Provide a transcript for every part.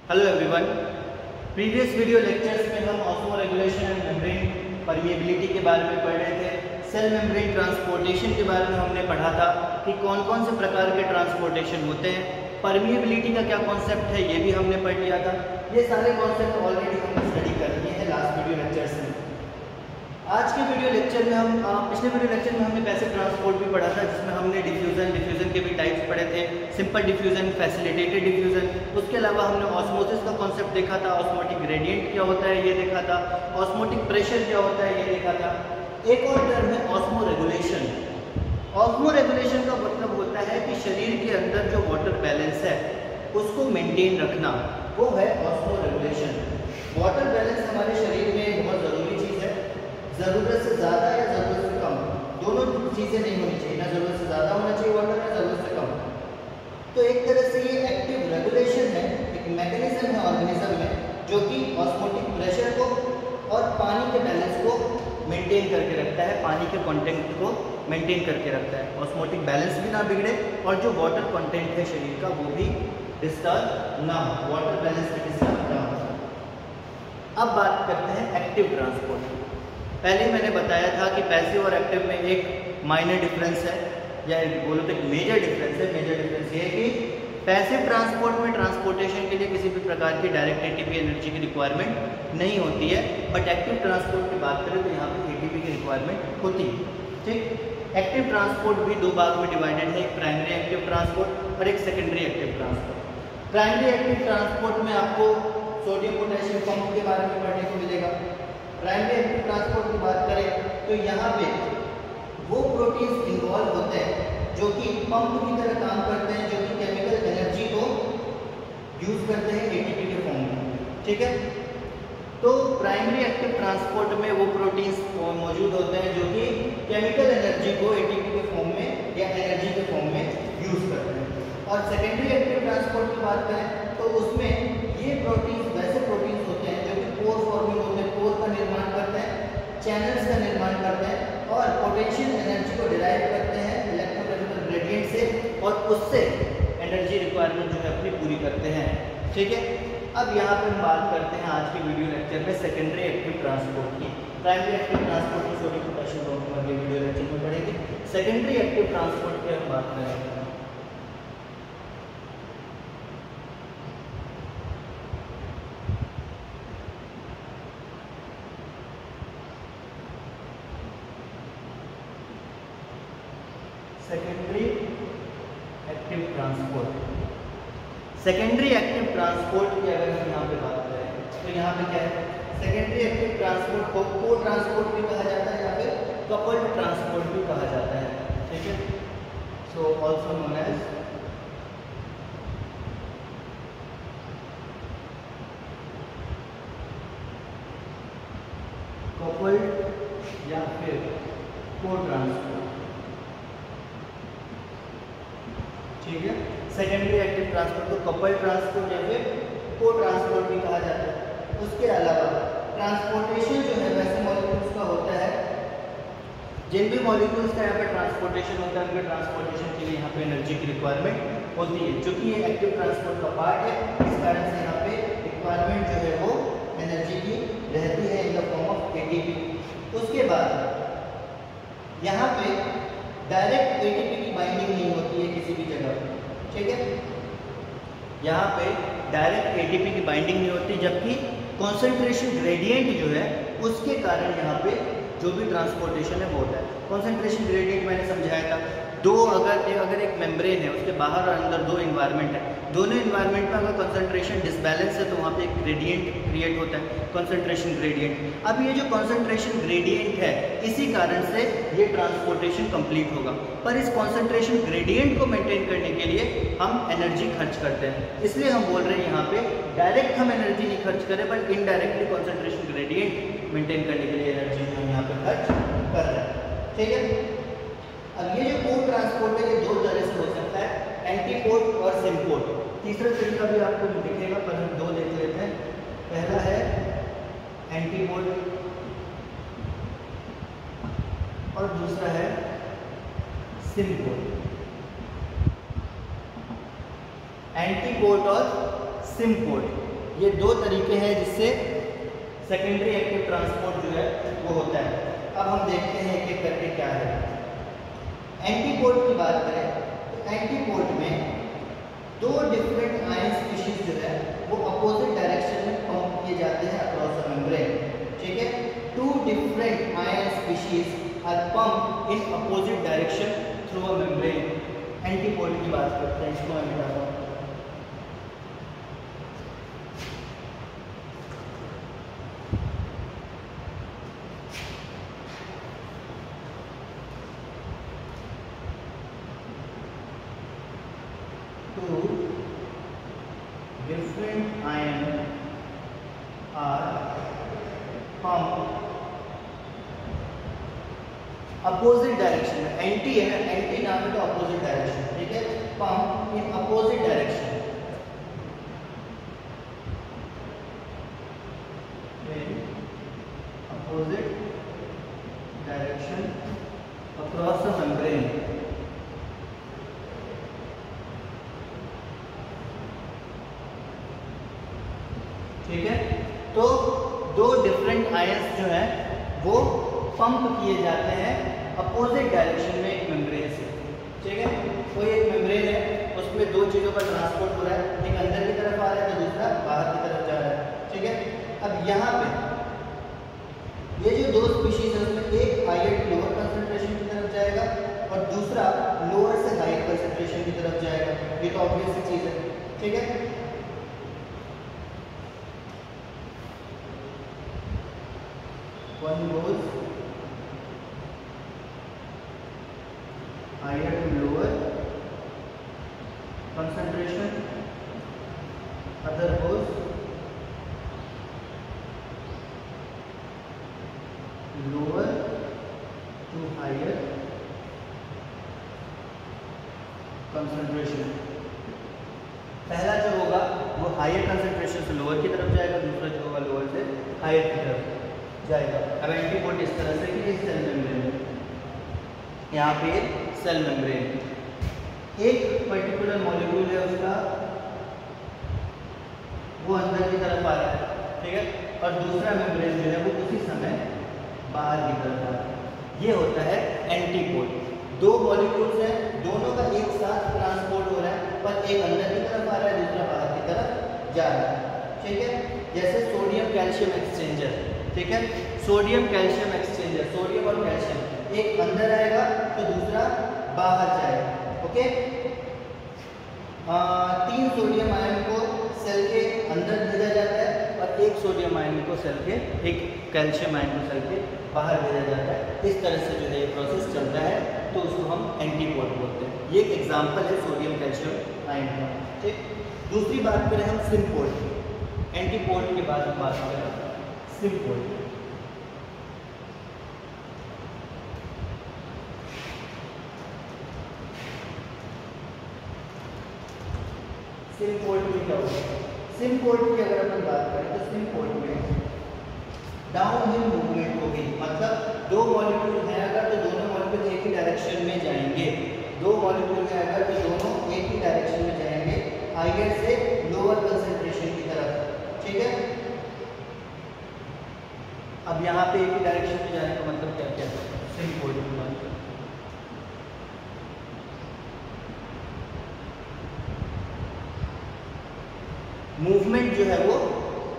Hello everyone. Previous video lectures में हम osmo regulation and membrane permeability के बारे में पढ़ रहे थे। सेल मेम्ब्रेन ट्रांसपोर्टेशन के बारे में हमने पढ़ा था कि कौन कौन से प्रकार के ट्रांसपोर्टेशन होते हैं। परमिएबिलिटी का क्या कॉन्सेप्ट है ये भी हमने पढ़ लिया था। ये सारे कॉन्सेप्ट ऑलरेडी हमने स्टडी कर लिए हैं लास्ट वीडियो लेक्चर्स में। आज के वीडियो लेक्चर में हम पिछले वीडियो लेक्चर में हमने पैसिव ट्रांसपोर्ट भी पढ़ा था, जिसमें हमने डिफ्यूजन के भी टाइप्स पढ़े थे। सिंपल डिफ्यूजन, फैसिलिटेटेड डिफ्यूजन, उसके अलावा हमने ऑस्मोसिस का कॉन्सेप्ट देखा था। ऑस्मोटिक ग्रेडियंट क्या होता है ये देखा था। ऑस्मोटिक प्रेशर क्या होता है ये देखा था। एक और टर्म है ऑस्मो रेगुलेशन। ऑस्मो रेगुलेशन का मतलब होता है कि शरीर के अंदर जो वाटर बैलेंस है उसको मेंटेन रखना, वो है ऑस्मो रेगुलेशन। वाटर बैलेंस हमारे शरीर में बहुत ज़रूरी चीज़ है। ज़रूरत से ज़्यादा या ज़रूरत से कम दोनों चीज़ें नहीं होनी चाहिए, ना ज़रूरत से ज़्यादा होना चाहिए वाटर, ना ज़रूरत से कम। तो एक तरह से ये एक्टिव रेगुलेशन है, एक मैकेनिज्म है ऑर्गेनिज्म में जो कि ऑस्मोटिक प्रेशर को और पानी के बैलेंस को मेंटेन करके रखता है, पानी के कंटेंट को मेंटेन करके रखता है। ऑस्मोटिक बैलेंस भी ना बिगड़े और जो वाटर कंटेंट है शरीर का वो भी डिस्टर्ब ना हो, वाटर बैलेंस भी डिस्टर्ब ना हो। अब बात करते हैं एक्टिव ट्रांसपोर्ट। पहले मैंने बताया था कि पैसिव और एक्टिव में एक माइनर डिफरेंस है, या बोलो तो एक मेजर डिफरेंस है। मेजर डिफरेंस ये है कि पैसिव ट्रांसपोर्ट में ट्रांसपोर्टेशन के लिए किसी भी प्रकार की डायरेक्ट एटीपी एनर्जी की रिक्वायरमेंट नहीं होती है, बट एक्टिव ट्रांसपोर्ट की बात करें तो यहाँ पे एटीपी की रिक्वायरमेंट होती है। ठीक, एक्टिव ट्रांसपोर्ट भी दो भाग में डिवाइडेड है, एक प्राइमरी एक्टिव ट्रांसपोर्ट और एक secondary active transport. Primary active transport में आपको सोडियम पोटेशियम पंप के बारे में पढ़ने को मिलेगा। प्राइमरी एक्टिव ट्रांसपोर्ट की बात करें तो यहाँ पे वो प्रोटीन्स इन्वॉल्व होते हैं जो कि पंप की तरह काम करते हैं, जो कि केमिकल एनर्जी को यूज करते हैं एटीपी के फॉर्म में। ठीक है, तो प्राइमरी एक्टिव ट्रांसपोर्ट में वो प्रोटीन्स मौजूद होते हैं जो कि केमिकल एनर्जी को एटीपी के फॉर्म में या एनर्जी के फॉर्म में यूज करते हैं। और सेकेंडरी एक्टिव ट्रांसपोर्ट की बात करें तो उसमें ये प्रोटीन्स वैसे प्रोटीन्स होते हैं जो कि पोर फॉर्मिंग होते हैं, पोर का निर्माण करते हैं, चैनल्स का निर्माण करते हैं और पोटेंशियल एनर्जी को डिराइव करते हैं इलेक्ट्रोकेमिकल ग्रेडियंट से, और उससे एनर्जी रिक्वायरमेंट जो है अपनी पूरी करते हैं। ठीक है, अब यहाँ पर हम बात करते हैं आज के वीडियो लेक्चर में सेकेंडरी एक्टिव ट्रांसपोर्ट की। प्राइमरी एक्टिव ट्रांसपोर्ट में सोडियम पोटेशियम दोनों अगले वीडियो लेक्चर में पढ़ेंगे। सेकेंडरी एक्टिव ट्रांसपोर्ट की हम बात करेंगे। Secondary active transport. Secondary active transport की अगर हम यहाँ पे बात करें तो यहाँ पे क्या है, सेकेंडरी एक्टिव ट्रांसपोर्ट को को ट्रांसपोर्ट भी कहा जाता है या फिर कपल्ड ट्रांसपोर्ट भी कहा जाता है। ठीक है, so also known as coupled या फिर को ट्रांसपोर्ट। ठीक है, सेकेंडरी एक्टिव ट्रांसपोर्ट को कपल्ड ट्रांसपोर्ट या फिर को ट्रांसपोर्ट भी कहा जाता है। उसके अलावा ट्रांसपोर्टेशन जो है वैसे मॉलिक्यूल्स का होता है, जिन भी मॉलिक्यूल्स का यहाँ पे ट्रांसपोर्टेशन होता है उनके ट्रांसपोर्टेशन के लिए यहाँ पे एनर्जी की रिक्वायरमेंट होती है। चूँकि ये एक्टिव ट्रांसपोर्ट का पार्ट है, इस कारण से यहाँ पे रिक्वायरमेंट जो है वो एनर्जी की रहती है in the form of ATP. उसके बाद यहाँ पे डायरेक्ट एटीपी की बाइंडिंग नहीं होती है किसी भी जगह। ठीक है, यहाँ पे डायरेक्ट एटीपी की बाइंडिंग नहीं होती, जबकि कॉन्सेंट्रेशन ग्रेडियंट जो है उसके कारण यहाँ पे जो भी ट्रांसपोर्टेशन है वो होता है। कॉन्सेंट्रेशन ग्रेडियंट मैंने समझाया था, दो अगर एक मेम्ब्रेन है उसके बाहर और अंदर दो इन्वायरमेंट है, दोनों इन्वायरमेंट में अगर कॉन्सेंट्रेशन डिसबैलेंस है तो वहाँ पे एक ग्रेडियंट क्रिएट होता है, कॉन्सेंट्रेशन ग्रेडियंट। अब ये जो कॉन्सेंट्रेशन ग्रेडियंट है इसी कारण से ये ट्रांसपोर्टेशन कंप्लीट होगा, पर इस कॉन्सेंट्रेशन ग्रेडियंट को मेंटेन करने के लिए हम एनर्जी खर्च करते हैं। इसलिए हम बोल रहे हैं यहाँ पे डायरेक्ट हम एनर्जी नहीं खर्च करें, but indirectly concentration gradient maintain करने के लिए एनर्जी हम यहाँ पे खर्च कर रहे हैं। ठीक है, अब ये जो को ट्रांसपोर्ट है ये दो तरह से हो सकता है, एंटीपोर्ट और सिम्पोर्ट। तीसरा तरीका भी आपको दिखेगा, पर हम दो देख लेते हैं। पहला है एंटीपोर्ट और दूसरा है सिम्पोर्ट। एंटीपोर्ट और सिम्पोर्ट। ये दो तरीके हैं जिससे सेकेंडरी एक्टिव ट्रांसपोर्ट जो है वो होता है। अब हम देखते हैं एक एक करके क्या है। एंटीपोर्ट की बात करें तो एंटीपोर्ट में दो डिफरेंट आयन स्पीशीज जो है वो अपोजिट डायरेक्शन में पंप किए जाते हैं अक्रॉस द मेम्ब्रेन। ठीक है, two different ion species are pump in opposite direction through a membrane. Antiport की बात करते हैं, इसको मैं बताता हूँ। Two different ion are pumped opposite direction में। एंटी है ना, एंटी नाम है तो अपोजिट डायरेक्शन। ठीक है, pump in opposite direction, opposite direction across the membrane. ठीक है, तो दो डिफरेंट आयंस जो हैं वो पंप किए जाते हैं अपोजिट डायरेक्शन में एक मेम्ब्रेन से। ठीक है, कोई एक मेम्ब्रेन है, उसमें दो चीज़ों का ट्रांसपोर्ट हो रहा है, एक अंदर की तरफ आ रहा है तो दूसरा बाहर की तरफ जा रहा है। ठीक है, अब यहाँ पे ये जो दो स्पीशीज है उसमें एक हायर लोअर कंसंट्रेशन की तरफ जाएगा और दूसरा लोअर से हायर कंसंट्रेशन की तरफ जाएगा। ये तो ऑब्वियस सी चीज़ है। ठीक है, one goes higher to lower concentration, other goes lower to higher concentration। पहला जो होगा वो हायर कंसंट्रेशन से लोअर की तरफ जाएगा, दूसरा जो होगा लोअर से हायर की तरफ जाएगा। अब एंटीपोर्ट इस तरह से कि ये सेल मेम्ब्रेन है, यहाँ पे सेल मेम्ब्रेन, एक पर्टिकुलर मॉलिक्यूल है उसका वो अंदर की तरफ आ रहा है। ठीक है, और दूसरा मेम्ब्रेन जो है वो उसी समय बाहर की तरफ आ रहा है। ये होता है एंटीपोर्ट। दो मॉलिक्यूल्स हैं, दोनों का एक साथ ट्रांसपोर्ट हो रहा है, पर एक अंदर की तरफ आ रहा है, दूसरा बाहर की तरफ जा रहा है। ठीक है, जैसे सोडियम कैल्शियम एक्सचेंजर। ठीक है, सोडियम कैल्शियम एक्सचेंजर, सोडियम और कैल्शियम एक अंदर आएगा तो दूसरा बाहर जाएगा। ओके, 3 सोडियम आयन को सेल के अंदर भेजा जाता है और एक सोडियम आयन को सेल के, एक कैल्शियम आयन को सेल के बाहर भेजा जाता है। इस तरह से जो है ये प्रोसेस चलता है, तो उसको हम एंटीपोर्ट बोलते हैं। ये एक एग्जाम्पल है सोडियम कैल्शियम आयन का। ठीक, दूसरी बात करें हम सिम्पोर्ट की। एंटीपोर्ट के बाद हम बात करें सिम्पोर्ट। सिम्पोर्ट में क्या होगा? सिम्पोर्ट की अगर अपन बात करें तो सिम्पोर्ट में डाउनहिल मूवमेंट होगी। मतलब दो मॉलिक्यूल हैं अगर तो दोनों मॉलिक्यूल एक ही डायरेक्शन में जाएंगे। दो मॉलिक्यूल हैं अगर तो दोनों एक ही डायरेक्शन में जाएंगे, हायर से लोअर कंसंट्रेशन की तरफ। ठीक है, अब यहाँ पे एक ही डायरेक्शन में जाने का मतलब क्या क्या है? सिम्पोर्ट की बात करें, मूवमेंट जो है वो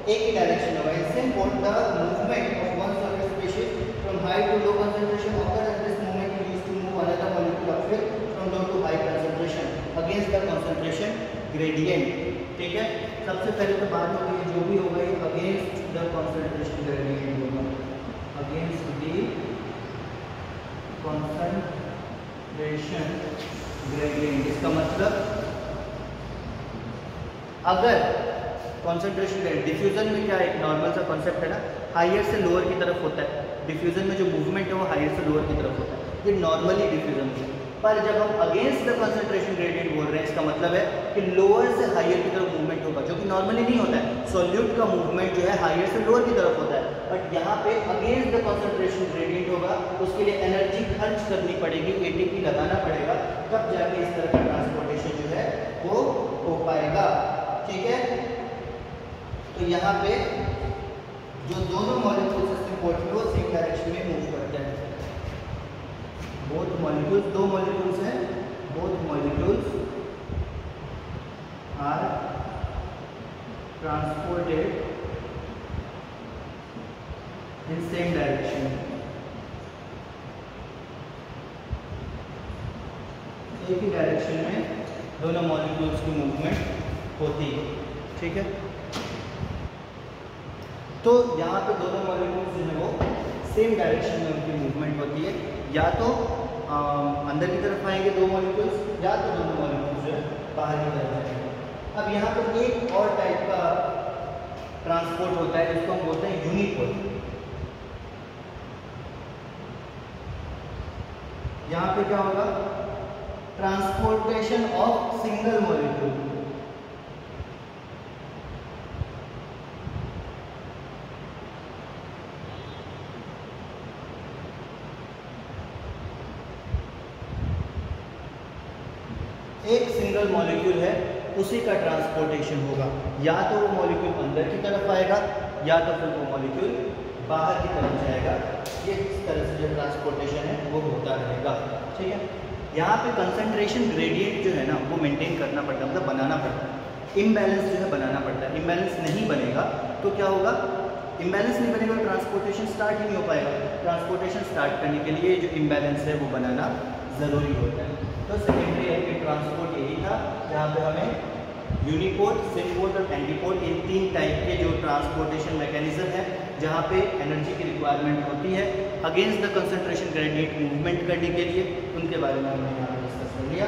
एक ही डायरेक्शन होगा। In symport the movement of one surface species from high to low concentration occur and this movement is used to move another molecule upstream from low to high concentration against the concentration gradient. ठीक है, सबसे पहले तो बात हो गई जो भी होगा ये अगेंस्ट द कंसंट्रेशन ग्रेडियंट होगा, अगेंस्ट द कंसंट्रेशन ग्रेडियंट। इसका मतलब अगर कॉन्सेंट्रेशन ग्रेडियंट, डिफ्यूजन में क्या एक नॉर्मल सा कॉन्सेप्ट है ना, हायर से लोअर की तरफ होता है। डिफ्यूजन में जो मूवमेंट है वो हायर से लोअर की तरफ होता है, ये नॉर्मली डिफ्यूजन है। पर जब हम अगेंस्ट द कंसंट्रेशन ग्रेडियंट बोल रहे हैं, इसका मतलब है कि लोअर से हायर की तरफ मूवमेंट होगा, जो कि नॉर्मली नहीं होता है। सॉल्यूट का मूवमेंट जो है हायर से लोअर की तरफ होता है, बट यहाँ पे अगेंस्ट द कंसंट्रेशन ग्रेडियंट होगा, उसके लिए एनर्जी खर्च करनी पड़ेगी, एटीपी लगाना पड़ेगा, तब जाके इस तरह का ट्रांसपोर्टेशन जो है वो हो पाएगा। ठीक है, तो यहाँ पे जो दोनों मॉलिक्यूल्स सिस्टम पोर्ट में वो सेम डायरेक्शन में मूव करते हैं। बोथ मॉलिक्यूल्स, दो मॉलिक्यूल्स हैं, both molecules are transported in same direction. एक ही डायरेक्शन में दोनों मॉलिक्यूल्स की मूवमेंट होती है, ठीक है। तो यहाँ पे दोनों मॉलिक्यूल्स जो है वो सेम डायरेक्शन में उनकी मूवमेंट होती है, या तो अंदर की तरफ आएंगे दो मॉलिक्यूल्स, या तो दोनों मॉलिक्यूल्स जो है बाहर की तरफ आएंगे। अब यहाँ पे एक और टाइप का ट्रांसपोर्ट होता है जिसको हम बोलते हैं यूनिपोल। यहाँ पे क्या होगा, ट्रांसपोर्टेशन ऑफ सिंगल मॉलिक्यूल। एक सिंगल मॉलिक्यूल है उसी का ट्रांसपोर्टेशन होगा, या तो वो मॉलिक्यूल अंदर की तरफ आएगा या तो फिर वो मॉलिक्यूल बाहर की तरफ जाएगा। ये इस तरह से जो ट्रांसपोर्टेशन है वो होता रहेगा, ठीक है। यहाँ पे कंसंट्रेशन ग्रेडियंट जो है ना वो मेंटेन करना पड़ता है, मतलब बनाना पड़ता है। इम्बैलेंस जो है बनाना पड़ता है। इम्बैलेंस नहीं बनेगा तो क्या होगा, इम्बैलेंस नहीं बनेगा तो ट्रांसपोर्टेशन स्टार्ट ही नहीं हो पाएगा। ट्रांसपोर्टेशन स्टार्ट करने के लिए जो इम्बैलेंस है वो बनाना ज़रूरी होता है। तो सेकेंडरी एक्टिव ट्रांसपोर्ट यही था, जहाँ पे हमें यूनिपोर्ट, सिनपोर्ट और एंटीपोर्ट, इन तीन टाइप के जो ट्रांसपोर्टेशन मैकेनिज्म है जहाँ पे एनर्जी की रिक्वायरमेंट होती है against the concentration gradient movement करने के लिए, उनके बारे में हमने यहाँ डिस्कस कर लिया।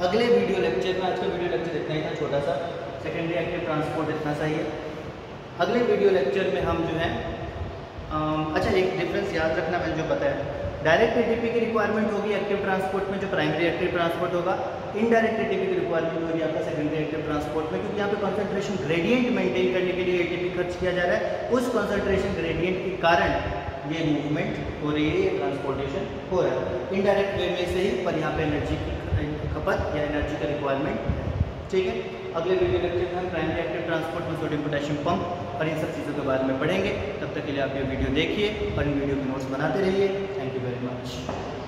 अगले वीडियो लेक्चर में, आज का वीडियो लेक्चर इतना ही था छोटा सा, सेकेंडरी एक्टिव ट्रांसपोर्ट इतना सा ही है। अगले वीडियो लेक्चर में हम जो है अच्छा एक डिफरेंस याद रखना, मैंने जो बताया, डायरेक्ट एटीपी की रिक्वायरमेंट होगी एक्टिव ट्रांसपोर्ट में जो प्राइमरी एक्टिव ट्रांसपोर्ट होगा, इनडायरेक्ट एटीपी की रिक्वायरमेंट होगी आपका सेकेंडरी एक्टिव ट्रांसपोर्ट में, क्योंकि यहाँ पे कंसंट्रेशन ग्रेडियंट मेंटेन करने के लिए एटीपी खर्च किया जा रहा है। उस कंसंट्रेशन ग्रेडियंट के कारण ये मूवमेंट हो रही है, ये ट्रांसपोर्टेशन हो रहा है इनडायरेक्ट वे में से ही, पर यहाँ पे एनर्जी की खपत या एनर्जी का रिक्वायरमेंट, ठीक है। अगले वीडियो लेक्चर में हम प्राइमरी एक्टिव ट्रांसपोर्ट में सोडियम पोटेशियम पंप और इन सब चीज़ों के बारे में पढ़ेंगे। तब तक के लिए आप ये वीडियो देखिए और इन वीडियो के नोट्स बनाते रहिए। Thank you very much.